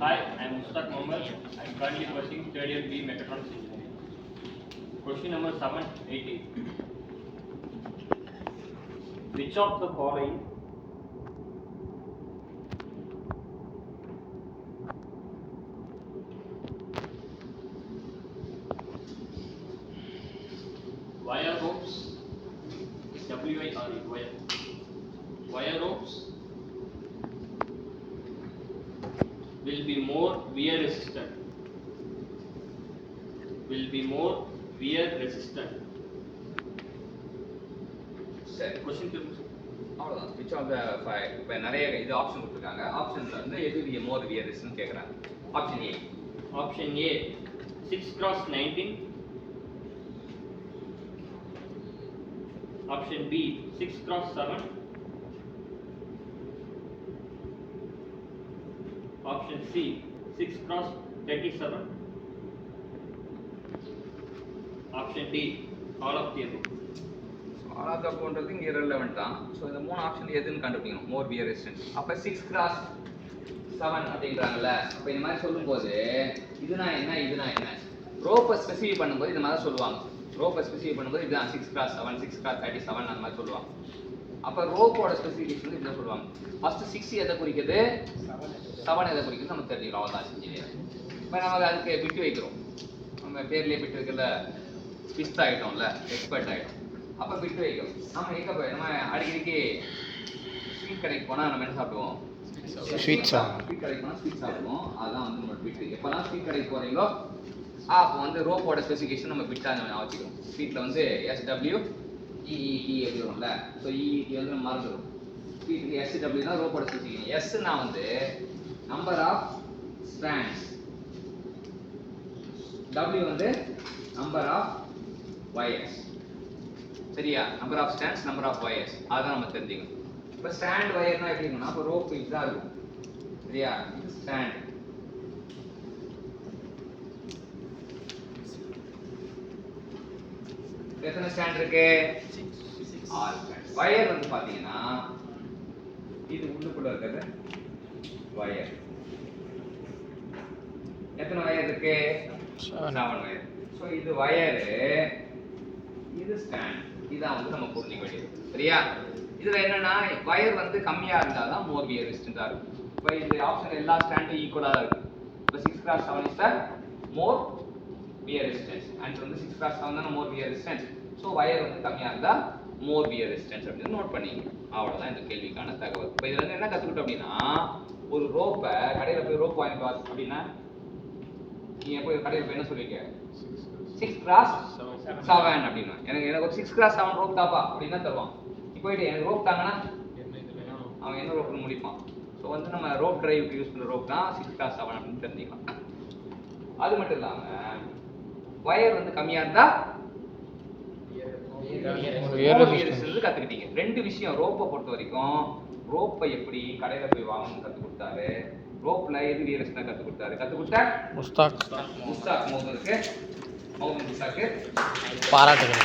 Hi, I am Mustaq Mohammed. I am currently pursuing third year B Mechatronics Engineering. Question number 780. Which of the following wire ropes, W-I-R-E, wire ropes will be more wear resistant? Will be more wear resistant. சரி, Question அவ்வளோதான். Which of the five இப்போ நிறைய இது option கொடுத்துருக்காங்க. ஆப்ஷன்ஸில் வந்து எது மோர் வியர்ஸ்ன்னு கேட்குறாங்க. Option A. Option A 6x19. Option B 6x7. Option C 6x37. Option D all of the above. All of the அபோவ்ன்றது இங்கே இரலவெண்ட் தான். ஸோ இந்த மூணு ஆப்ஷன் எதுன்னு கண்டுபிடிக்கணும். More wear resistant. அப்போ 6x7 அப்படின்றாங்கல்ல. அப்போ இந்த மாதிரி சொல்லும்போது இதுனா என்ன இதுனா என்ன ரோப்பை ஸ்பெசிஃபை பண்ணும்போது இந்த மாதிரி சொல்லுவாங்க. ரோப்பை ஸ்பெசிஃபை பண்ணும்போது இதுதான் 6x7 6x37 அந்த மாதிரி சொல்லுவாங்க. அப்போ ரோப்போட ஸ்பெசிஃபிகேஷன் வந்து இப்படி சொல்லுவாங்க. ஃபர்ஸ்ட் 6 எதை குறிக்குது, 7 எதை குறிக்குது நம்ம தெரிஞ்சுக்கலாம். அவ்வளோதான் இன்ஜினியர். இப்போ நம்ம அதுக்கு பிட்டு வைக்கிறோம். நம்ம பேர்லேயே பிட்டு வைக்கல, ஸ்பிஸ்ட் ஆகிட்டோம்ல, எக்ஸ்பர்ட் ஆகிட்டோம். அப்போ பிட்டு வைக்கிறோம். நம்ம எங்கே போய் நம்ம அடிக்கடிக்கு ஸ்வீட் கடைக்கு போனால் நம்ம என்ன சாப்பிடுவோம், ஸ்வீட் கடைக்கு போனால் ஸ்வீட் சாப்பிடுவோம். அதுதான் வந்து நம்ம பிட்டு. எப்போலாம் ஸ்வீட் கடைக்கு போகிறீங்களோ அப்போ வந்து ரோப்போட ஸ்பெசிஃபிகேஷன் நம்ம பிட்டாக நம்ம வச்சுக்கிறோம். ஸ்வீட்டில் வந்து SWEET எழுதுறோம்ல. ஸோ EET வந்து நம்ம மறந்துடும். ஸ்வீட்டுக்கு SW தான் ரோப்போட ஸ்பெசிஃபிகேஷன். எஸ்னா வந்து நம்பர் ஆஃப் ஸ்ட்ராண்ட்ஸ், W வந்து நம்பர் ஆஃப் வயர்ஸ். சரியா, number of strands number of wires அதான் நம்ம தெரிஞ்சுக்கணும். இப்போ ஸ்ட்ராண்ட் வயர்னா எப்படி இருக்கும்னா இப்போ ரோப் இதுதான் இருக்கும். சரியா, இது ஸ்ட்ராண்ட். எத்தனை ஸ்ட்ராண்ட் இருக்கு, 6 ஸ்ட்ராண்ட். வயர் வந்து பாத்தீங்கன்னா இது உள்ளுக்குள்ள இருக்கிறது வயர். எத்தனை வயர் இருக்கு, 7 வயர். ஸோ இது வயரு, இது ஸ்டாண்ட். இதான் வந்து நம்ம புரிஞ்சுக்க வேண்டியது. சரியா, இதுல என்னன்னா வயர் வந்து கம்மியா இருந்தாதான் மோர் வியர் ரெசிஸ்டன்டா இருக்கும். இப்போ இந்த ஆப்ஷன் எல்லா ஸ்டாண்டும் ஈக்குவலா தான் இருக்கு. இப்போ 6x7 is the more wear resistance. Answer வந்து 6x7 தான் மோர் வியர் ரெசிஸ்டன்ஸ். ஸோ வயர் வந்து கம்மியா இருந்தா மோர் வியர் ரெசிஸ்டன்ஸ் அப்படின்னு நோட் பண்ணிங்க. அவ்வளவுதான் இந்த கேள்விக்கான தகவல். இப்போ இதுல என்ன கத்துக்கிட்டோம் அப்படின்னா, ஒரு ரோப்பை கடையில போய் ரோப் வாங்கிட்டு வா அப்படின்னா நீங்க போய் கடையில் போய் என்ன சொல்லுவீங்க, 6x7 அப்படின்னா எனக்கு ஒரு 6x7 ரோப் தாப்பா அப்படின்னா தருவான். நீ போயிட்டு எனக்கு ரோப் தாங்கன்னா அவன் என்ன ரோப்னு முடிப்பான். ஸோ வந்து நம்ம ரோப் டிரைவுக்கு யூஸ் பண்ணுற ரோப் தான் 6x7 அப்படின்னு தெரிஞ்சுக்கலாம். அது மட்டும் இல்லாம வயர் வந்து கம்மியா இருந்தா கத்துக்கிட்டீங்க. ரெண்டு விஷயம் ரோப்பை பொறுத்த வரைக்கும். ரோப்பை எப்படி கடையில போய் வாங்கணும்னு கத்து கொடுத்தாரு. ரோப்ல எது வீரஸ்னா கத்து கொடுத்தாரு. கத்து கொடுத்தா முஸ்தாக் மௌதூருக்கு பாராட்டுகள்.